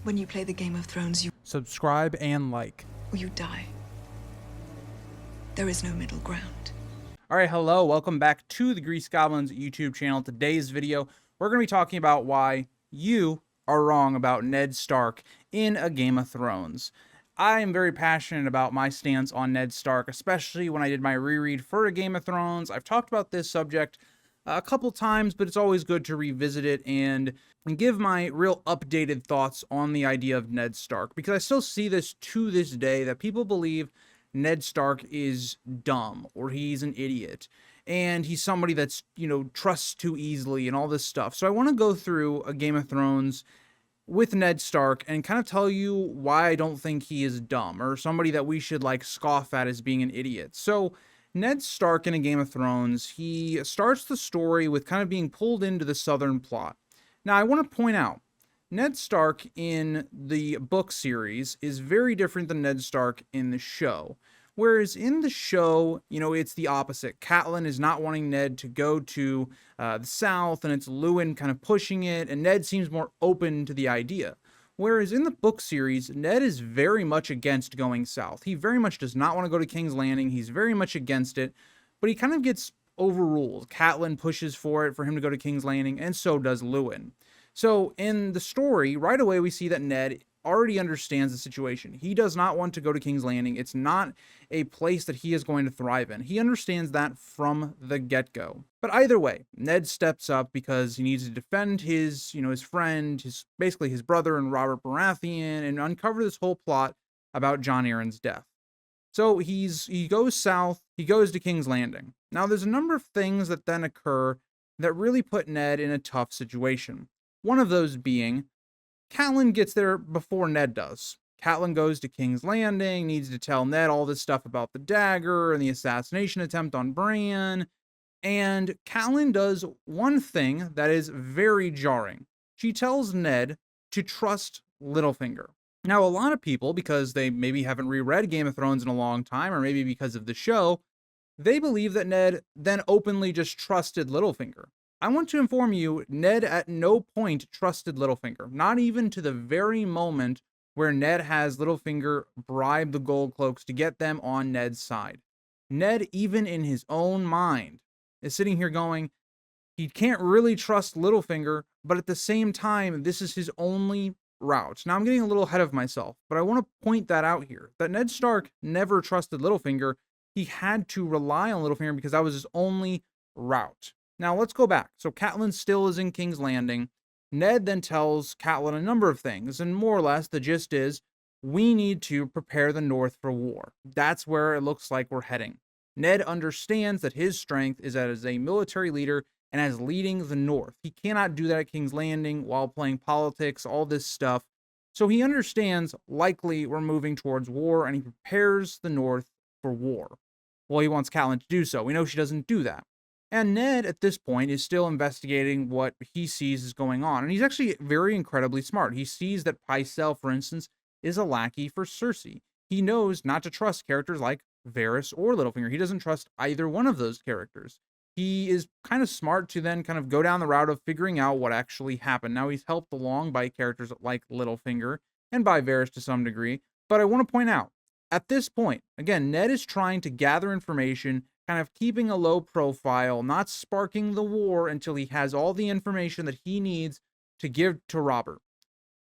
When you play the Game of Thrones, Subscribe and like. you die. There is no middle ground. All right, hello, welcome back to the Grease Goblins YouTube channel. Today's video, we're going to be talking about why you are wrong about Ned Stark in A Game of Thrones. I am very passionate about my stance on Ned Stark, especially when I did my reread for A Game of Thrones. I've talked about this subject a couple times, but it's always good to revisit it and give my real updated thoughts on the idea of Ned Stark, because I still see this to this day, that people believe Ned Stark is dumb or he's an idiot and he's somebody that's, trusts too easily and all this stuff. So I want to go through A Game of Thrones with Ned Stark and kind of tell you why I don't think he is dumb or somebody that we should scoff at as being an idiot. So Ned Stark in A Game of Thrones, he starts the story with kind of being pulled into the Southern plot. Now, I want to point out, Ned Stark in the book series is very different than Ned Stark in the show. Whereas in the show, it's the opposite. Catelyn is not wanting Ned to go to the South, and it's Lewin kind of pushing it, and Ned seems more open to the idea. Whereas in the book series, Ned is very much against going south. He very much does not want to go to King's Landing. He's very much against it, but he kind of gets overruled. Catelyn pushes for him to go to King's Landing, and so does Lewin. So in the story, right away we see that Ned already understands the situation. He does not want to go to King's Landing. It's not a place that he is going to thrive in. He understands that from the get-go. But either way, Ned steps up because he needs to defend his friend, basically his brother and Robert Baratheon, and uncover this whole plot about Jon Arryn's death. So he goes south, he goes to King's Landing. Now there's a number of things that then occur that really put Ned in a tough situation. One of those being, Catelyn gets there before Ned does. Catelyn goes to King's Landing, needs to tell Ned all this stuff about the dagger and the assassination attempt on Bran. And Catelyn does one thing that is very jarring. She tells Ned to trust Littlefinger. Now, a lot of people, because they maybe haven't reread Game of Thrones in a long time, or maybe because of the show, they believe that Ned then openly just trusted Littlefinger. I want to inform you, Ned at no point trusted Littlefinger, not even to the very moment where Ned has Littlefinger bribe the Gold Cloaks to get them on Ned's side. Ned, even in his own mind, is sitting here going, he can't really trust Littlefinger, but at the same time, this is his only route. Now, I'm getting a little ahead of myself, but I want to point that out here, that Ned Stark never trusted Littlefinger. He had to rely on Littlefinger because that was his only route. Now, let's go back. So Catelyn still is in King's Landing. Ned then tells Catelyn a number of things, and more or less the gist is, we need to prepare the North for war. That's where it looks like we're heading. Ned understands that his strength is as a military leader and as leading the North. He cannot do that at King's Landing while playing politics, all this stuff. So he understands likely we're moving towards war, and he prepares the North for war. Well, he wants Catelyn to do so. We know she doesn't do that. And Ned, at this point, is still investigating what he sees is going on. And he's actually very incredibly smart. He sees that Pycelle, for instance, is a lackey for Cersei. He knows not to trust characters like Varys or Littlefinger. He doesn't trust either one of those characters. He is kind of smart to then kind of go down the route of figuring out what actually happened. Now, he's helped along by characters like Littlefinger and by Varys to some degree. But I want to point out, at this point, again, Ned is trying to gather information, kind of keeping a low profile, not sparking the war until he has all the information that he needs to give to Robert.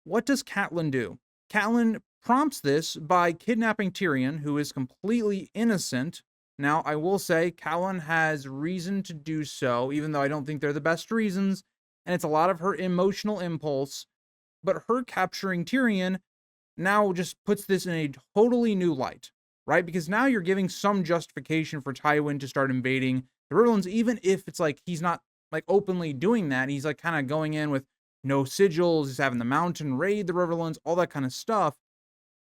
What does Catelyn do? Catelyn prompts this by kidnapping Tyrion, who is completely innocent. Now, I will say, Catelyn has reason to do so, even though I don't think they're the best reasons, and it's a lot of her emotional impulse, but her capturing Tyrion now just puts this in a totally new light. Right? Because now you're giving some justification for Tywin to start invading the Riverlands, even if it's he's not openly doing that. He's kind of going in with no sigils, he's having the Mountain raid the Riverlands, all that kind of stuff.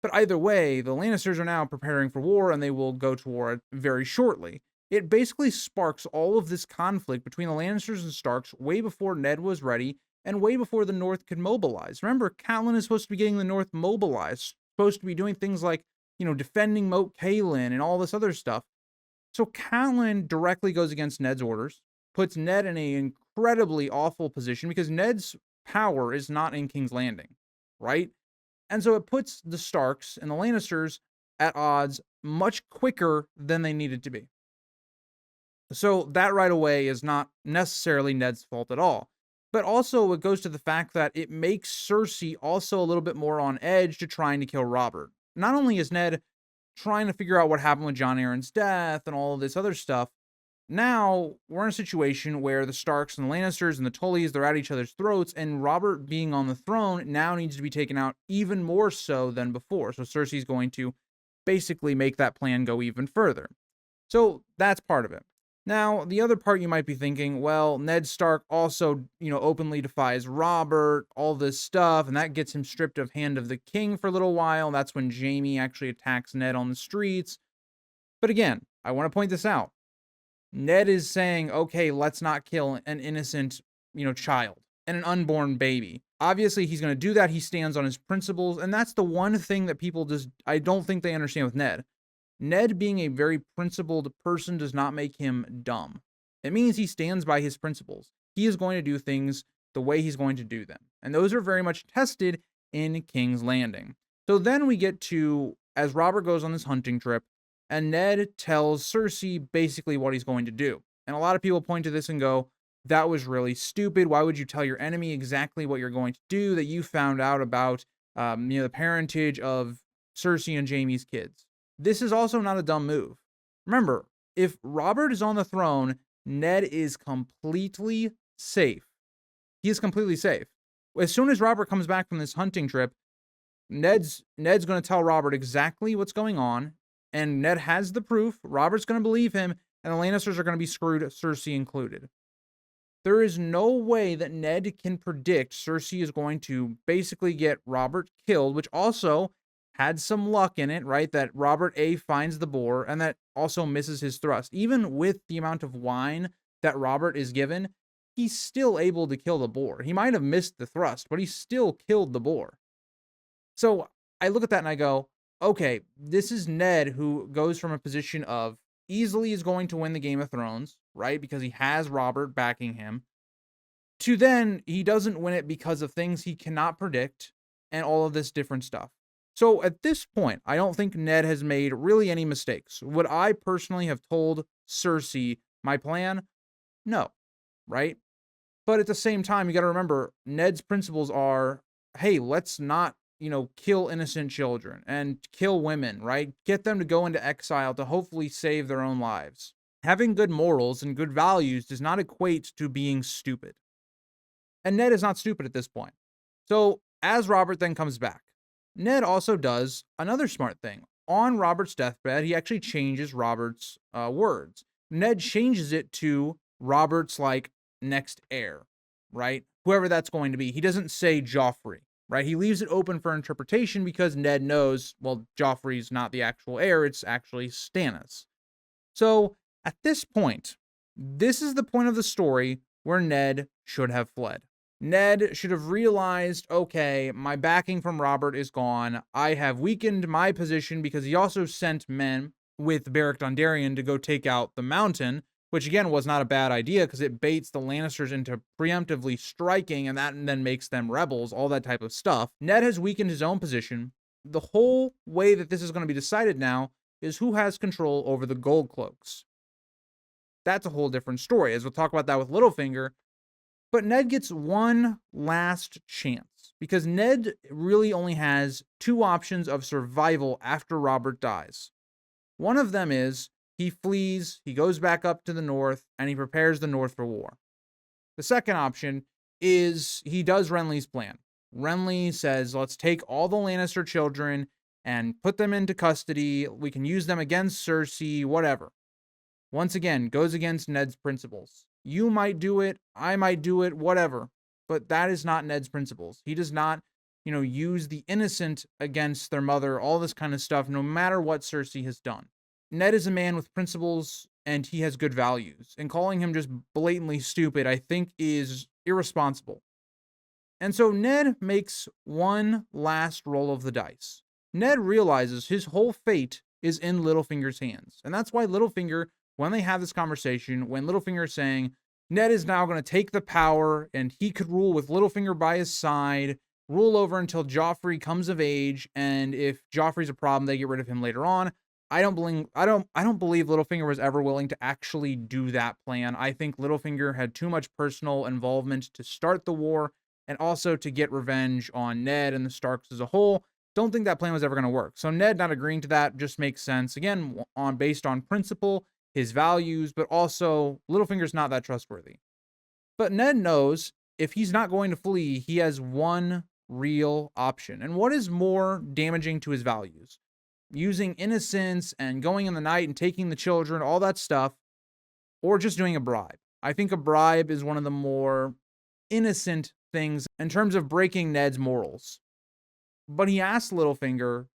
But either way, the Lannisters are now preparing for war, and they will go to war very shortly. It basically sparks all of this conflict between the Lannisters and Starks way before Ned was ready, and way before the North could mobilize. Remember, Catelyn is supposed to be getting the North mobilized, supposed to be doing things like defending Moat Cailin and all this other stuff. So Catelyn directly goes against Ned's orders, puts Ned in an incredibly awful position because Ned's power is not in King's Landing, right? And so it puts the Starks and the Lannisters at odds much quicker than they needed to be. So that right away is not necessarily Ned's fault at all. But also it goes to the fact that it makes Cersei also a little bit more on edge to trying to kill Robert. Not only is Ned trying to figure out what happened with Jon Arryn's death and all of this other stuff, now we're in a situation where the Starks and the Lannisters and the Tullys, they're at each other's throats, and Robert being on the throne now needs to be taken out even more so than before. So Cersei's going to basically make that plan go even further. So that's part of it. Now, the other part you might be thinking, well, Ned Stark also, openly defies Robert, all this stuff, and that gets him stripped of Hand of the King for a little while. That's when Jaime actually attacks Ned on the streets. But again, I want to point this out. Ned is saying, okay, let's not kill an innocent, child and an unborn baby. Obviously, he's going to do that. He stands on his principles, and that's the one thing that people I don't think they understand with Ned. Ned being a very principled person does not make him dumb. It means he stands by his principles. He is going to do things the way he's going to do them. And those are very much tested in King's Landing. So then we get to, as Robert goes on this hunting trip, and Ned tells Cersei basically what he's going to do. And a lot of people point to this and go, that was really stupid. Why would you tell your enemy exactly what you're going to do, that you found out about the parentage of Cersei and Jaime's kids? This is also not a dumb move. Remember, if Robert is on the throne, Ned is completely safe. He is completely safe. As soon as Robert comes back from this hunting trip, Ned's going to tell Robert exactly what's going on, and Ned has the proof. Robert's going to believe him, and the Lannisters are going to be screwed, Cersei included. There is no way that Ned can predict Cersei is going to basically get Robert killed, which also had some luck in it, right? That Robert A finds the boar and that also misses his thrust. Even with the amount of wine that Robert is given, he's still able to kill the boar. He might have missed the thrust, but he still killed the boar. So I look at that and I go, okay, this is Ned who goes from a position of easily is going to win the Game of Thrones, right? Because he has Robert backing him, to then he doesn't win it because of things he cannot predict and all of this different stuff. So at this point, I don't think Ned has made really any mistakes. Would I personally have told Cersei my plan? No, right? But at the same time, you got to remember, Ned's principles are, hey, let's not, kill innocent children and kill women, right? Get them to go into exile to hopefully save their own lives. Having good morals and good values does not equate to being stupid. And Ned is not stupid at this point. So as Robert then comes back, Ned also does another smart thing. On Robert's deathbed, he actually changes Robert's words. Ned changes it to Robert's next heir, right? Whoever that's going to be. He doesn't say Joffrey, right? He leaves it open for interpretation because Ned knows, well, Joffrey's not the actual heir. It's actually Stannis. So at this point, this is the point of the story where Ned should have fled. Ned should have realized, okay, my backing from Robert is gone. I have weakened my position because he also sent men with Beric Dondarrion to go take out the mountain, which again was not a bad idea because it baits the Lannisters into preemptively striking, and that then makes them rebels, all that type of stuff. Ned has weakened his own position. The whole way that this is going to be decided now is who has control over the gold cloaks. That's a whole different story, as we'll talk about that with Littlefinger. But Ned gets one last chance because Ned really only has two options of survival after Robert dies. One of them is he flees, he goes back up to the north, and he prepares the north for war. The second option is he does Renly's plan. Renly says, let's take all the Lannister children and put them into custody. We can use them against Cersei, whatever. Once again, goes against Ned's principles. You might do it, I might do it, whatever. But that is not Ned's principles. He does not, use the innocent against their mother, all this kind of stuff, no matter what Cersei has done. Ned is a man with principles, and he has good values. And calling him just blatantly stupid, I think, is irresponsible. And so Ned makes one last roll of the dice. Ned realizes his whole fate is in Littlefinger's hands. And that's why Littlefinger, when they have this conversation, when Littlefinger is saying, Ned is now going to take the power and he could rule with Littlefinger by his side, rule over until Joffrey comes of age, and if Joffrey's a problem, they get rid of him later on. I don't believe Littlefinger was ever willing to actually do that plan. I think Littlefinger had too much personal involvement to start the war and also to get revenge on Ned and the Starks as a whole. Don't think that plan was ever going to work. So Ned not agreeing to that just makes sense. Again, based on principle, his values, but also Littlefinger's not that trustworthy. But Ned knows if he's not going to flee, he has one real option. And what is more damaging to his values? Using innocence and going in the night and taking the children, all that stuff, or just doing a bribe. I think a bribe is one of the more innocent things in terms of breaking Ned's morals. But he asked Littlefinger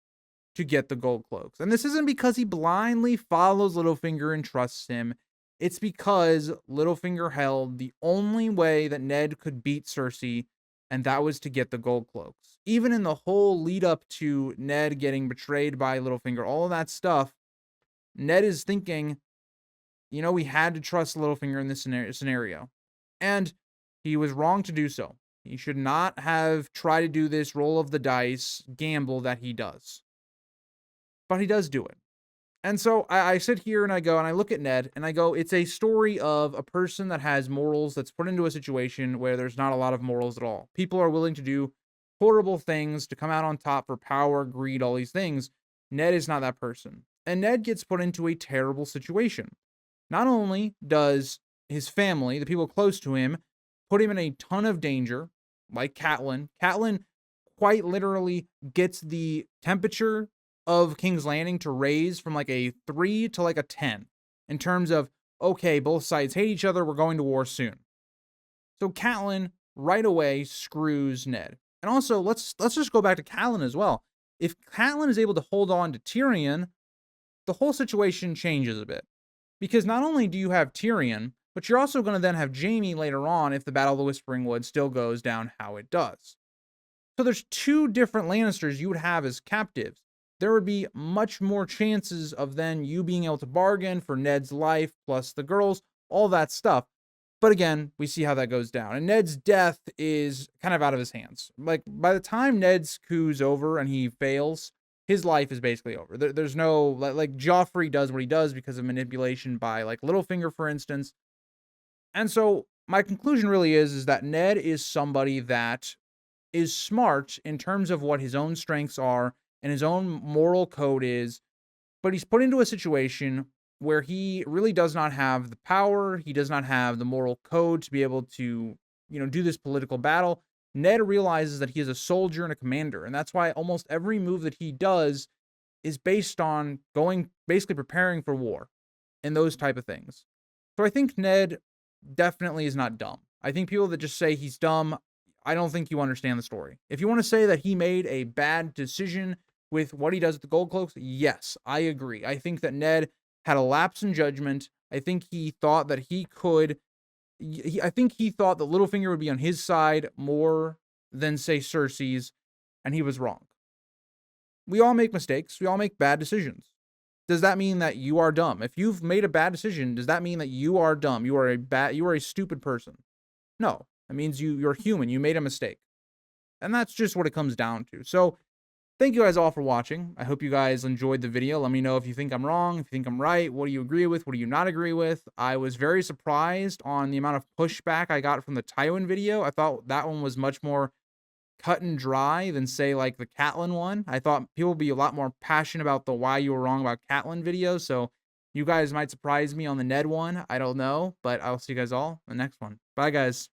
to get the gold cloaks. And this isn't because he blindly follows Littlefinger and trusts him. It's because Littlefinger held the only way that Ned could beat Cersei, and that was to get the gold cloaks. Even in the whole lead up to Ned getting betrayed by Littlefinger, all of that stuff, Ned is thinking, we had to trust Littlefinger in this scenario. And he was wrong to do so. He should not have tried to do this roll of the dice gamble that he does. But he does do it. And so I sit here and I look at Ned and I go, it's a story of a person that has morals that's put into a situation where there's not a lot of morals at all. People are willing to do horrible things to come out on top for power, greed, all these things. Ned is not that person. And Ned gets put into a terrible situation. Not only does his family, the people close to him, put him in a ton of danger, like Catelyn. Catelyn quite literally gets the temperature of King's Landing to raise from like a 3 to like a 10 in terms of, okay, both sides hate each other, we're going to war soon. So Catelyn right away screws Ned. And also, let's just go back to Catelyn as well. If Catelyn is able to hold on to Tyrion, the whole situation changes a bit. Because not only do you have Tyrion, but you're also going to then have Jaime later on if the Battle of the Whispering Wood still goes down how it does. So there's two different Lannisters you would have as captives. There would be much more chances of then you being able to bargain for Ned's life, plus the girls, all that stuff. But again, we see how that goes down. And Ned's death is kind of out of his hands. Like, by the time Ned's coup's over and he fails, his life is basically over. There's no, like Joffrey does what he does because of manipulation by, like, Littlefinger, for instance. And so my conclusion really is that Ned is somebody that is smart in terms of what his own strengths are and his own moral code is, but he's put into a situation where he really does not have the power, he does not have the moral code to be able to, do this political battle. Ned realizes that he is a soldier and a commander, and that's why almost every move that he does is based on basically preparing for war and those type of things. So I think Ned definitely is not dumb. I think people that just say he's dumb, I don't think you understand the story. If you want to say that he made a bad decision with what he does with the gold cloaks, yes, I agree. I think that Ned had a lapse in judgment. I think he thought that I think he thought that Littlefinger would be on his side more than, say, Cersei's, and he was wrong. We all make mistakes. We all make bad decisions. Does that mean that you are dumb? If you've made a bad decision, does that mean that you are dumb? You are a stupid person? No. That means you're human. You made a mistake. And that's just what it comes down to. So thank you guys all for watching. I hope you guys enjoyed the video. Let me know if you think I'm wrong, if you think I'm right. What do you agree with? What do you not agree with? I was very surprised on the amount of pushback I got from the Tywin video. I thought that one was much more cut and dry than, say, like the Catelyn one. I thought people would be a lot more passionate about the why you were wrong about Catelyn video. So you guys might surprise me on the Ned one. I don't know, but I'll see you guys all in the next one. Bye, guys.